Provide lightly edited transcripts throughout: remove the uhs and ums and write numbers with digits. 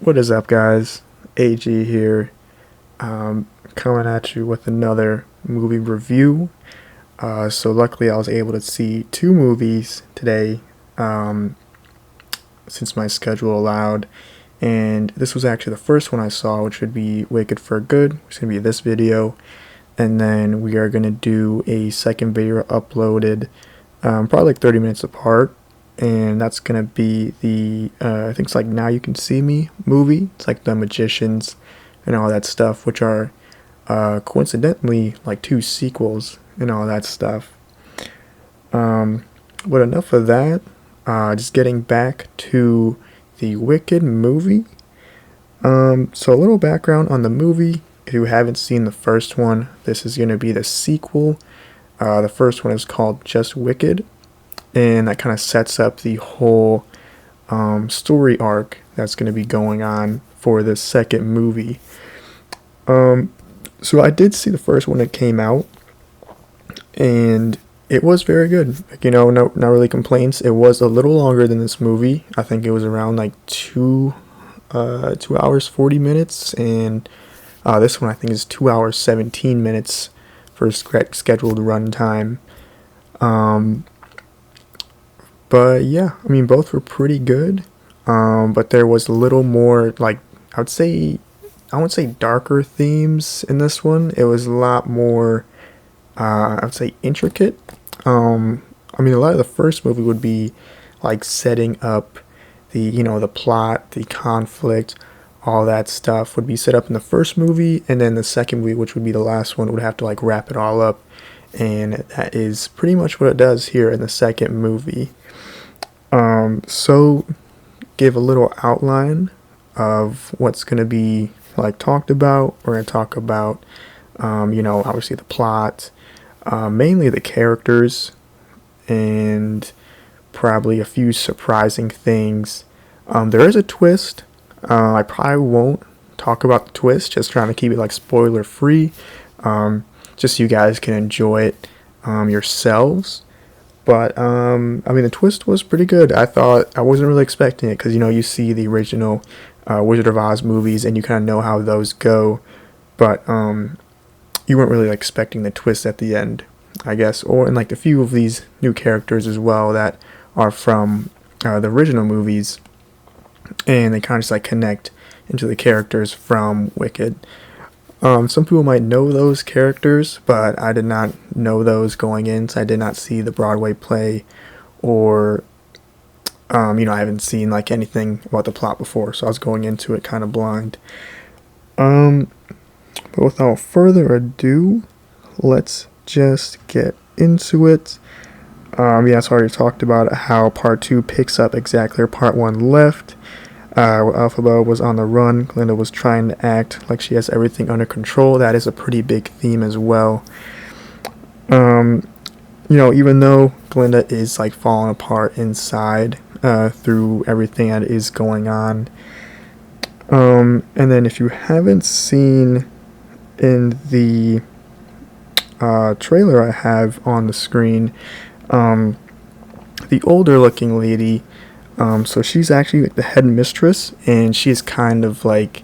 What is up, guys? AG here, coming at you with another movie review. So luckily, I was able to see two movies today, um, since my schedule allowed. And this was actually the first one I saw, which would be Wicked for Good, which is going to be this video. And then we are going to do a second video uploaded, probably like 30 minutes apart. And that's gonna be the I think it's like Now You Can See Me movie. It's like the magicians and all that stuff, which are coincidentally like two sequels and all that stuff. But enough of that. Just getting back to the Wicked movie. So a little background on the movie. If you haven't seen the first one, this is gonna be the sequel. The first one is called Just Wicked. And that kind of sets up the whole story arc that's going to be going on for the second movie. So I did see the first one that came out, and it was very good. Like, not really complaints. It was a little longer than this movie. I think it was around like 2 hours 40 minutes, and this one I think is 2 hours 17 minutes for scheduled runtime. But yeah, I mean, both were pretty good. But there was a little more, like, I wouldn't say darker themes in this one. It was a lot more, I would say, intricate. I mean, a lot of the first movie would be like setting up the plot, the conflict, all that stuff would be set up in the first movie, and then the second movie, which would be the last one, would have to like wrap it all up. And that is pretty much what it does here in the second movie. So give a little outline of what's going to be like talked about. We're going to talk about, obviously the plot, mainly the characters, and probably a few surprising things. There is a twist. I probably won't talk about the twist, just trying to keep it like spoiler free, just so you guys can enjoy it yourselves. But, I mean, the twist was pretty good. I wasn't really expecting it because, you see the original Wizard of Oz movies and you kind of know how those go. But you weren't really expecting the twist at the end, I guess. And like a few of these new characters as well that are from the original movies. And they kind of just like connect into the characters from Wicked. Some people might know those characters, but I did not know those going in, so I did not see the Broadway play, or, I haven't seen like anything about the plot before, so I was going into it kind of blind. But without further ado, let's just get into it. I already talked about how part 2 picks up exactly where part 1 left. Elphaba was on the run. Glinda was trying to act like she has everything under control. That is a pretty big theme as well. Even though Glinda is like falling apart inside through everything that is going on. And then if you haven't seen in the trailer I have on the screen, the older looking lady, so she's actually like the headmistress, and she's kind of like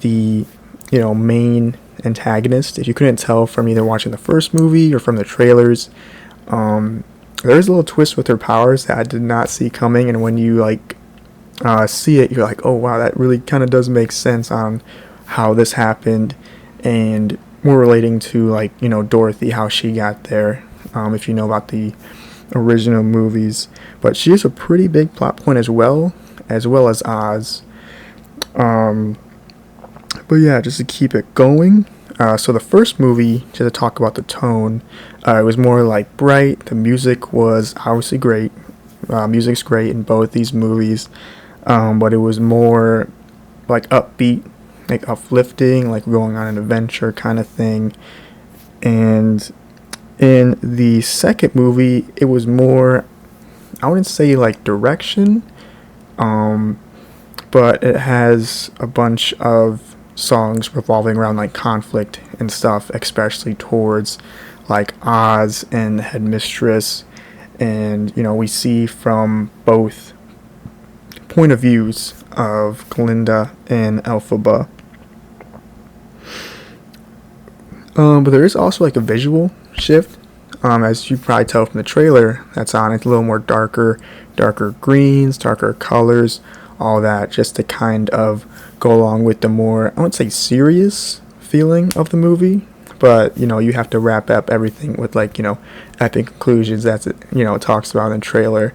the, main antagonist. If you couldn't tell from either watching the first movie or from the trailers, there's a little twist with her powers that I did not see coming, and when you see it, you're like, oh wow, that really kind of does make sense on how this happened, and more relating to Dorothy, how she got there, if you know about the original movies. But she is a pretty big plot point as well as Oz. But yeah, just to keep it going, so the first movie, just to talk about the tone, it was more like bright. The music was obviously great. Music's great in both these movies, but it was more like upbeat, like uplifting, like going on an adventure kind of thing. And in the second movie, it was more, I wouldn't say like direction, but it has a bunch of songs revolving around like conflict and stuff, especially towards like Oz and the headmistress. And we see from both point of views of Glinda and Elphaba. But there is also like a visual shift. As you probably tell from the trailer that's on, it's a little more darker greens, darker colors, all that, just to kind of go along with the more, I wouldn't say serious feeling of the movie, but you have to wrap up everything with like epic conclusions. That's it, it talks about in the trailer.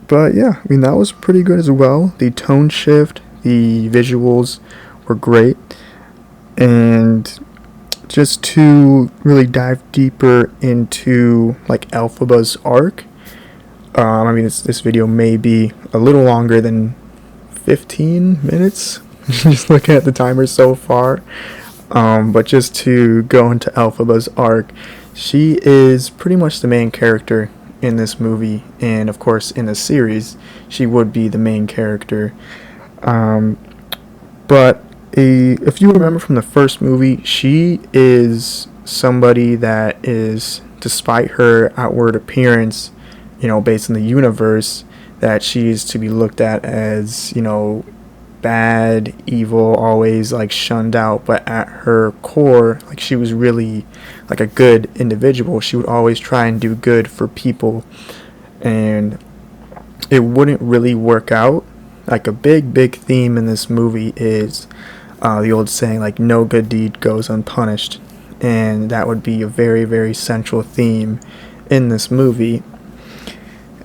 But yeah, I mean that was pretty good as well. The tone shift, the visuals were great, and just to really dive deeper into like Elphaba's arc. I mean, this video may be a little longer than 15 minutes. Just looking at the timer so far. But just to go into Elphaba's arc, she is pretty much the main character in this movie, and of course in the series, she would be the main character. But if you remember from the first movie, she is somebody that is, despite her outward appearance, based in the universe, that she is to be looked at as, bad, evil, always like shunned out. But at her core, like she was really like a good individual. She would always try and do good for people, and it wouldn't really work out. Like a big theme in this movie is the old saying, like, no good deed goes unpunished, and that would be a very central theme in this movie.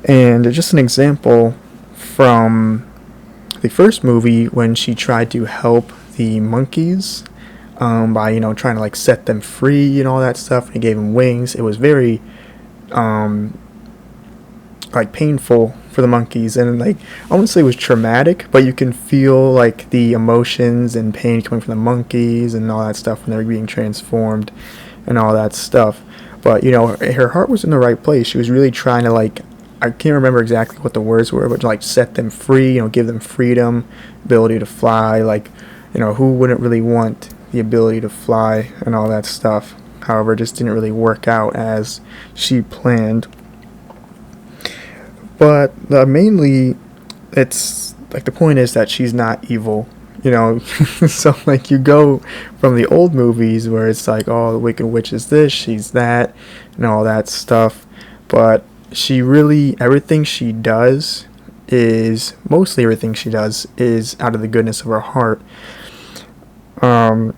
And just an example from the first movie, when she tried to help the monkeys by trying to like set them free and all that stuff, and he gave them wings. It was very like painful for the monkeys, and like I wouldn't say it was traumatic, but you can feel like the emotions and pain coming from the monkeys and all that stuff when they're being transformed and all that stuff. But her heart was in the right place. She was really trying to, like, I can't remember exactly what the words were, but like set them free, give them freedom, ability to fly. Like, who wouldn't really want the ability to fly and all that stuff? However, it just didn't really work out as she planned. But mainly, it's like the point is that she's not evil, So like you go from the old movies where it's like, oh, the Wicked Witch is this, she's that, and all that stuff. But she really, mostly everything she does is out of the goodness of her heart. And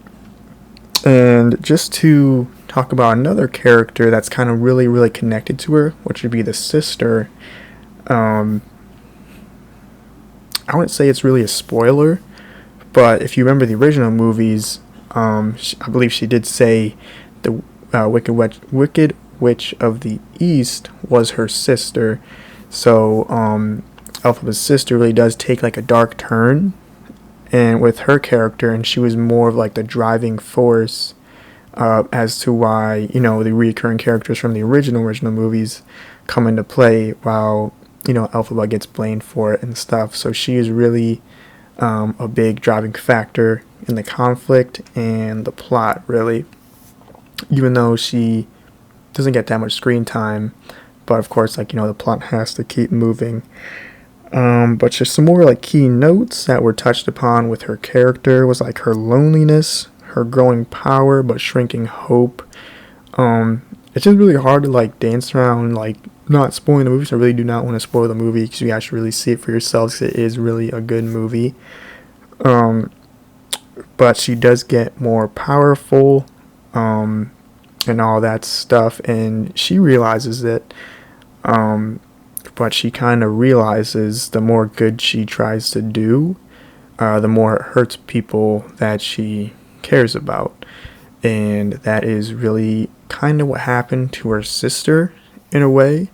just to talk about another character that's kind of really connected to her, which would be the sister. I wouldn't say it's really a spoiler, but if you remember the original movies, I believe she did say the Wicked Witch of the East was her sister. So Elphaba's sister really does take like a dark turn, and with her character, and she was more of like the driving force as to why the recurring characters from the original movies come into play, while Elphaba gets blamed for it and stuff. So she is really a big driving factor in the conflict and the plot, really, even though she doesn't get that much screen time. But of course, like, the plot has to keep moving. But just some more like key notes that were touched upon with her character was like her loneliness, her growing power but shrinking hope. It's just really hard to like dance around like not spoiling the movie, so I really do not want to spoil the movie because you guys should really see it for yourselves, because it is really a good movie. But she does get more powerful and all that stuff, and she realizes it. But she kind of realizes the more good she tries to do, the more it hurts people that she cares about. And that is really kind of what happened to her sister in a way.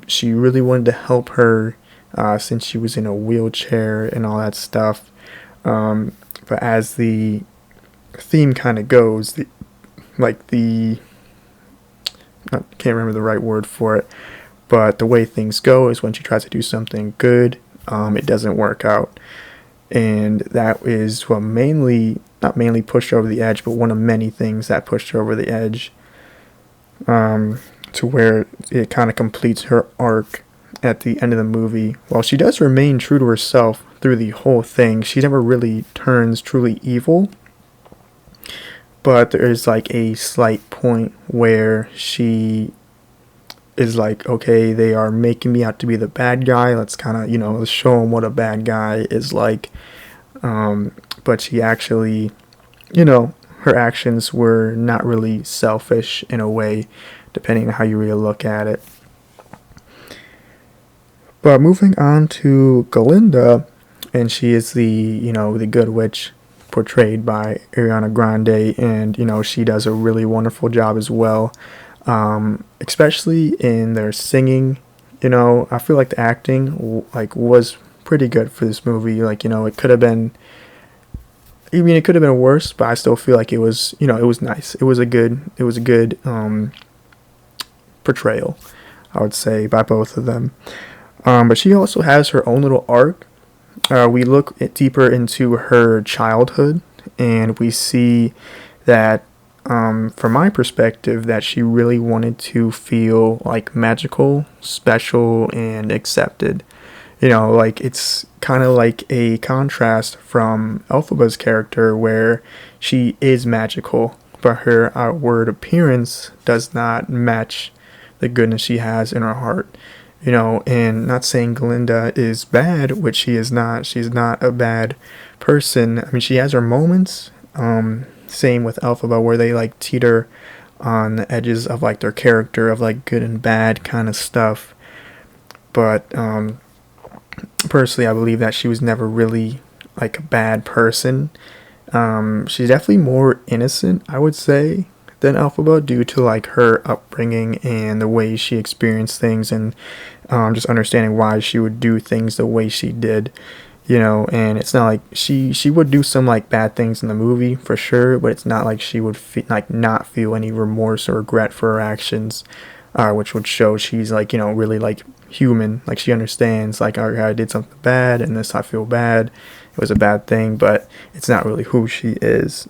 She really wanted to help her since she was in a wheelchair and all that stuff. But as the theme kind of goes, I can't remember the right word for it, but the way things go is when she tries to do something good, it doesn't work out. And that is what not mainly pushed her over the edge, but one of many things that pushed her over the edge, to where it kind of completes her arc at the end of the movie, while she does remain true to herself through the whole thing, she never really turns truly evil. But there is like a slight point where she is like, okay, they are making me out to be the bad guy. Let's kind of, let's show them what a bad guy is like. But she actually, her actions were not really selfish in a way, depending on how you really look at it. But moving on to Glinda, and she is the good witch portrayed by Ariana Grande, and she does a really wonderful job as well, especially in their singing. I feel like the acting was pretty good for this movie. It could have been, it could have been worse, but I still feel like it was nice. It was a good portrayal, I would say, by both of them. But she also has her own little arc. We look deeper into her childhood, and we see that, from my perspective, that she really wanted to feel like magical, special, and accepted. It's kind of like a contrast from Elphaba's character, where she is magical, but her outward appearance does not match the goodness she has in her heart. And not saying Glinda is bad, which she is not. She's not a bad person. I mean, she has her moments. Same with Elphaba, where they teeter on the edges of their character of good and bad kind of stuff. But personally, I believe that she was never really a bad person. She's definitely more innocent, I would say, than Elphaba, due to her upbringing and the way she experienced things, and just understanding why she would do things the way she did. And it's not like she would do some bad things in the movie for sure, but it's not like she would not feel any remorse or regret for her actions, which would show she's really human. She understands okay, I did something bad and this, I feel bad, it was a bad thing, but it's not really who she is.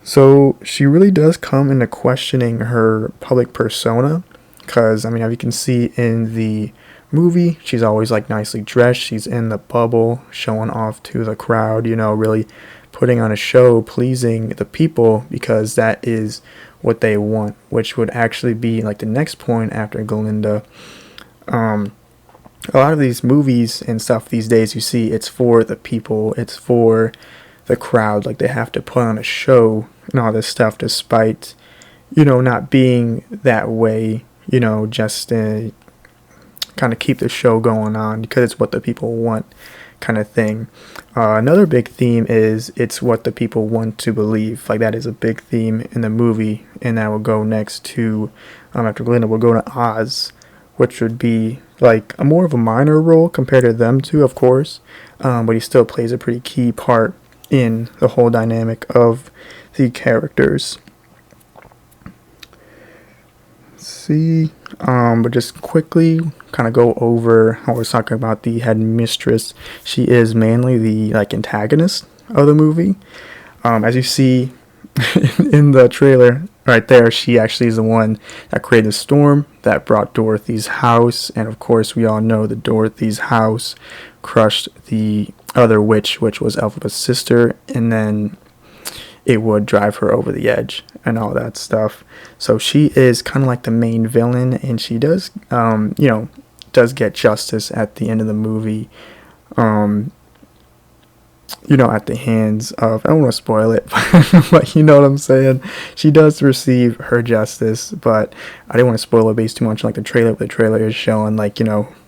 So she really does come into questioning her public persona, because, as you can see in the movie, she's always nicely dressed. She's in the bubble, showing off to the crowd, really putting on a show, pleasing the people, because that is what they want, which would actually be the next point after Glinda. A lot of these movies and stuff these days, you see, it's for the people, it's for the crowd. They have to put on a show and all this stuff, despite not being that way, just to kind of keep the show going on, because it's what the people want, kind of thing. Another big theme is it's what the people want to believe. That is a big theme in the movie, and that will go next to, after Glinda, we'll go to Oz, which would be a more of a minor role compared to them two, of course, but he still plays a pretty key part in the whole dynamic of the characters. Let's see, but just quickly kind of go over how I was talking about the headmistress. She is mainly the antagonist of the movie. As you see in the trailer right there, she actually is the one that created the storm that brought Dorothy's house, and of course we all know that Dorothy's house crushed the other witch, which was Elphaba's sister, and then it would drive her over the edge and all that stuff. So she is kind of the main villain, and she does does get justice at the end of the movie, at the hands of, I don't want to spoil it, but you know what I'm saying. She does receive her justice, but I didn't want to spoil it based too much the trailer. But the trailer is showing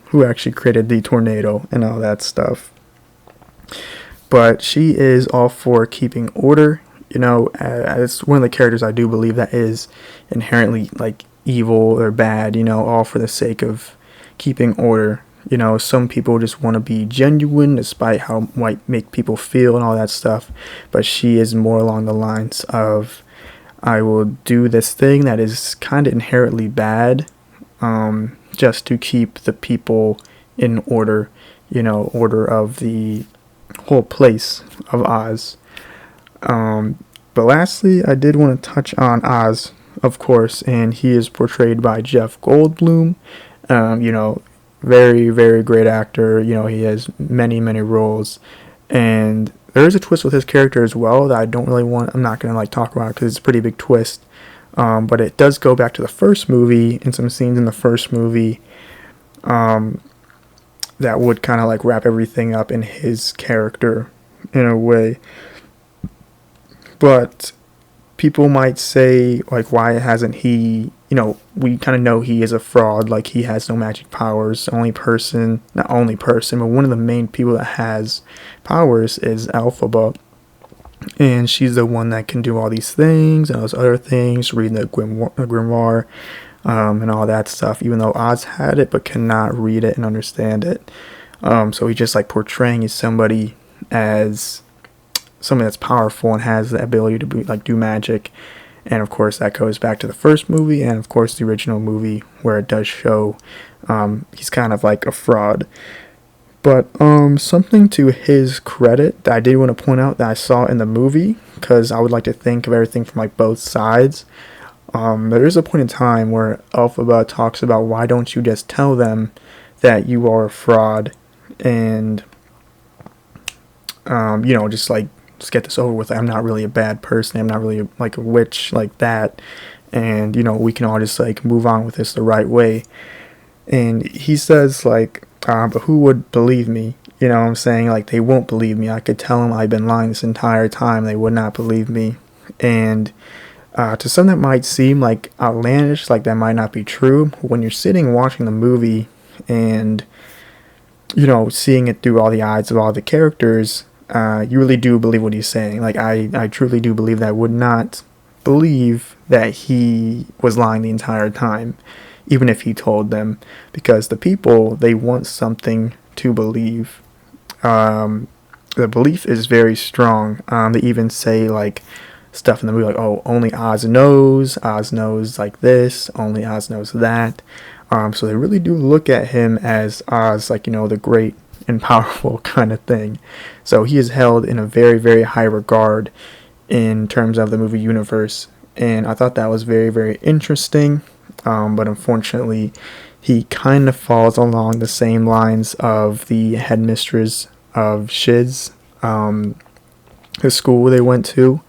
who actually created the tornado and all that stuff. But she is all for keeping order. It's one of the characters I do believe that is inherently evil or bad, all for the sake of keeping order. Some people just want to be genuine despite how it might make people feel and all that stuff. But she is more along the lines of, I will do this thing that is kind of inherently bad, just to keep the people in order, order of the whole place of Oz. But lastly, I did want to touch on Oz, of course, and he is portrayed by Jeff Goldblum. Very, very great actor. You know, he has many, many roles. And there is a twist with his character as well that I don't really want, I'm not going to like talk about because it's a pretty big twist. But it does go back to the first movie and some scenes in the first movie that would kind of like wrap everything up in his character in a way. But people might say, like, why hasn't he, you know, we kind of know he is a fraud, like he has no magic powers. Not only person, but one of the main people that has powers is Elphaba. And she's the one that can do all these things and those other things, read the grimoire, and all that stuff, even though Oz had it but cannot read it and understand it. So he's just like portraying as somebody that's powerful and has the ability to do magic. And of course that goes back to the first movie and of course the original movie where it does show he's kind of like a fraud. But something to his credit that I did want to point out that I saw in the movie, because I would like to think of everything from like both sides. There is a point in time where Elphaba talks about, why don't you just tell them that you are a fraud and just get this over with. I'm not really a bad person. I'm not really like a witch like that. And, we can all just like move on with this the right way. And he says like, but who would believe me? You know what I'm saying? Like, they won't believe me. I could tell them I've been lying this entire time. They would not believe me. And to some that might seem like outlandish, like that might not be true. When you're sitting watching the movie and, seeing it through all the eyes of all the characters, you really do believe what he's saying. Like, I truly do believe that I would not believe that he was lying the entire time, even if he told them, because the people, they want something to believe. The belief is very strong. They even say like stuff in the movie like, oh, only Oz knows like this, only Oz knows that. So they really do look at him as Oz, like, the great and powerful kind of thing. So he is held in a very, very high regard in terms of the movie universe. And I thought that was very, very interesting. But unfortunately, he kind of falls along the same lines of the headmistress of Shiz, the school they went to,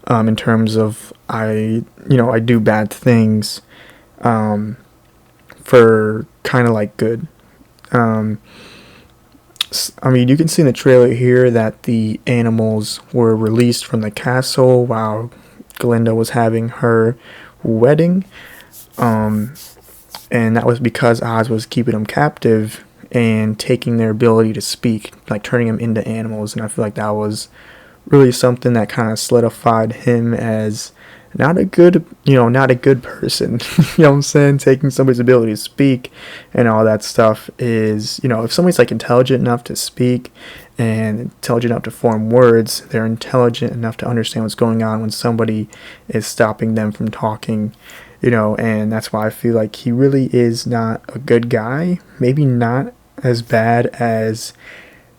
in terms of I do bad things for kind of like good. You can see in the trailer here that the animals were released from the castle while Glinda was having her wedding. And that was because Oz was keeping them captive and taking their ability to speak, like turning them into animals. And I feel like that was really something that kind of solidified him as not a good person. You know what I'm saying? Taking somebody's ability to speak and all that stuff is, if somebody's like intelligent enough to speak and intelligent enough to form words, they're intelligent enough to understand what's going on when somebody is stopping them from talking. And that's why I feel like he really is not a good guy. Maybe not as bad as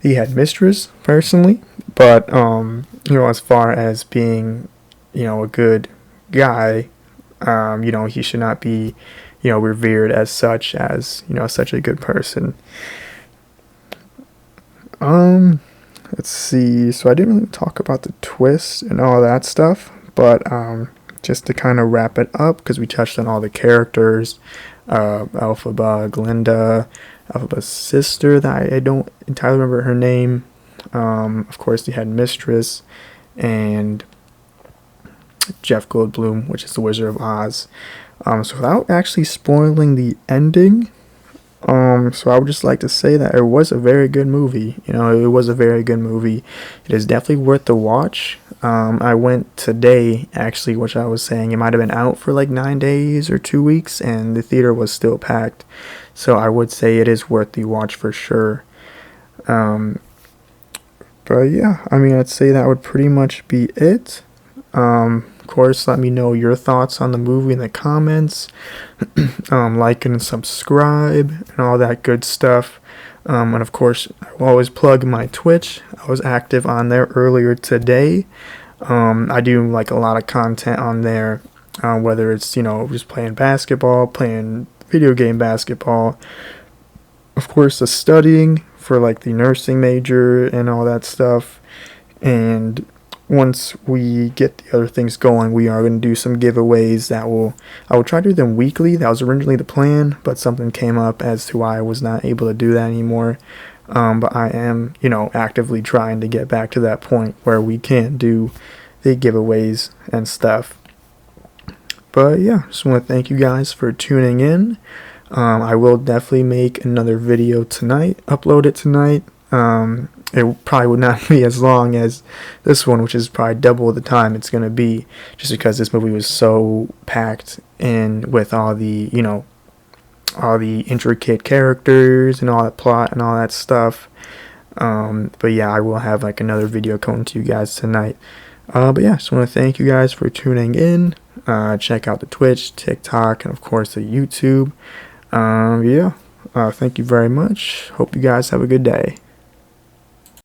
the headmistress, personally. But, as far as being, a good guy, he should not be, revered as such as, such a good person. Let's see. So I didn't really talk about the twist and all that stuff, but, just to kind of wrap it up, because we touched on all the characters, Elphaba, Glinda, Elphaba's sister, that I don't entirely remember her name, of course the headmistress, and Jeff Goldblum, which is the Wizard of Oz. So without actually spoiling the ending, so I would just like to say that it was a very good movie. It was a very good movie. It is definitely worth the watch. I went today, actually, which I was saying it might have been out for like 9 days or 2 weeks, and the theater was still packed. So I would say it is worth the watch for sure. But yeah, I'd say that would pretty much be it. Of course, let me know your thoughts on the movie in the comments. Like and subscribe and all that good stuff. And of course, I will always plug my Twitch. I was active on there earlier today. I do like a lot of content on there, whether it's, just playing basketball, playing video game basketball, of course, the studying for like the nursing major and all that stuff. And once we get the other things going, we are going to do some giveaways I will try to do them weekly. That was originally the plan, but something came up as to why I was not able to do that anymore. But I am, actively trying to get back to that point where we can do the giveaways and stuff. But yeah, just want to thank you guys for tuning in. I will definitely make another video tonight, upload it tonight. It probably would not be as long as this one, which is probably double the time it's going to be, just because this movie was so packed in with all the, all the intricate characters and all that plot and all that stuff. But yeah, I will have like another video coming to you guys tonight. But yeah, just want to thank you guys for tuning in. Check out the Twitch, TikTok, and of course the YouTube. Thank you very much. Hope you guys have a good day.